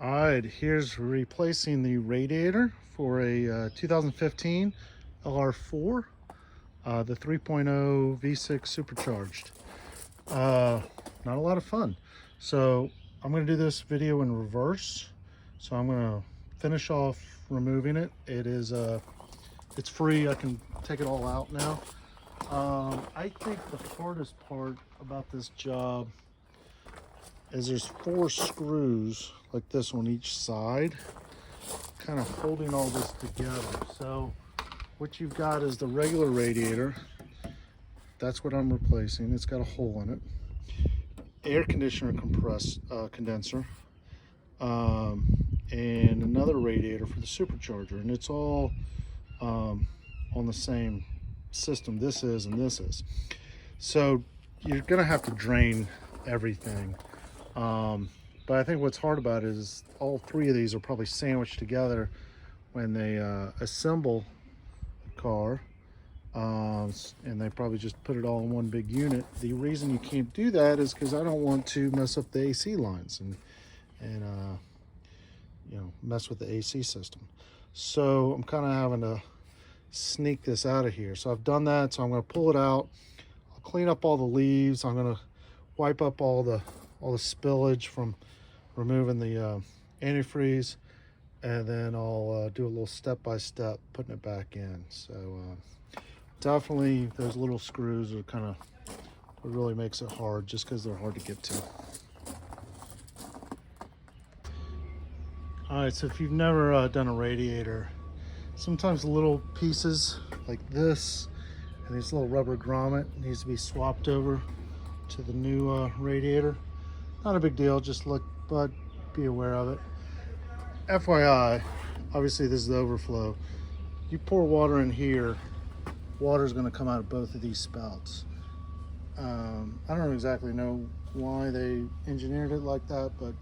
All right, here's replacing the radiator for a 2015 LR4, the 3.0 V6 supercharged. Not a lot of fun. So I'm going to do this video in reverse. So I'm going to finish off removing it. It's free. I can take it all out now. I think the hardest part about this job is there's 4 screws like this on each side, kind of holding all this together. So what you've got is the regular radiator. That's what I'm replacing. It's got a hole in it. Air conditioner condenser, and another radiator for the supercharger, and it's all on the same system. This is and this is. So you're gonna have to drain everything. But I think what's hard about it is all 3 of these are probably sandwiched together when they assemble the car, and they probably just put it all in one big unit. The reason you can't do that is because I don't want to mess up the AC lines and you know, mess with the AC system. So I'm kind of having to sneak this out of here. So I've done that. So I'm going to pull it out. I'll clean up all the leaves. I'm going to wipe up all the spillage from removing the antifreeze, and then I'll do a little step-by-step putting it back in. So definitely those little screws are kind of what really makes it hard, just because they're hard to get to. All right, so if you've never done a radiator, sometimes the little pieces like this and these little rubber grommet needs to be swapped over to the new radiator. Not a big deal, just look, but be aware of it. FYI, obviously this is the overflow. You pour water in here, water is going to come out of both of these spouts. I don't exactly know why they engineered it like that, but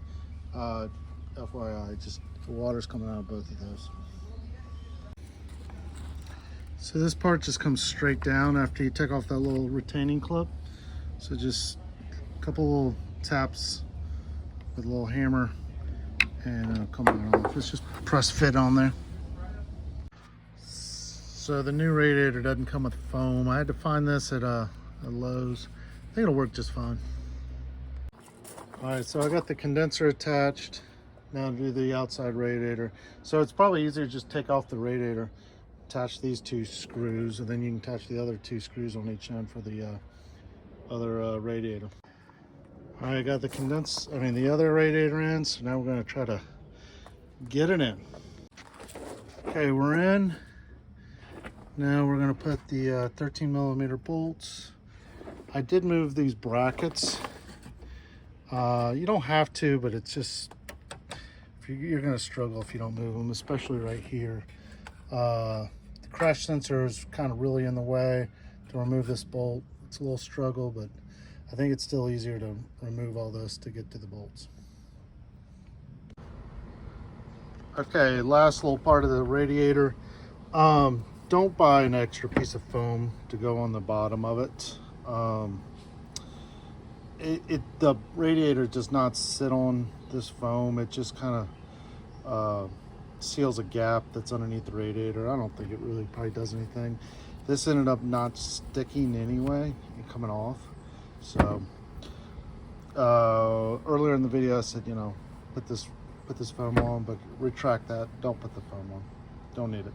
FYI, just the water's coming out of both of those. So this part just comes straight down after you take off that little retaining clip. So just a couple little taps with a little hammer, and it'll come right off. It's just press fit on there. So the new radiator doesn't come with foam. I had to find this at Lowe's. I think it'll work just fine. All right, so I got the condenser attached. Now to do the outside radiator. So it's probably easier to just take off the radiator, attach these 2 screws, and then you can attach the other 2 screws on each end for the other radiator. All right, I got the other radiator in, so now we're going to try to get it in. Okay, we're in. Now we're going to put the 13mm bolts. I did move these brackets. You don't have to, but it's just, you're going to struggle if you don't move them, especially right here. The crash sensor is kind of really in the way to remove this bolt. It's a little struggle, but I think it's still easier to remove all this to get to the bolts. Okay, last little part of the radiator. Don't buy an extra piece of foam to go on the bottom of it. The radiator does not sit on this foam. It just kind of seals a gap that's underneath the radiator. I don't think it really probably does anything. This ended up not sticking anyway and coming off. So earlier in the video I said, you know, put this foam on, but retract that. Don't put the foam on. Don't need it.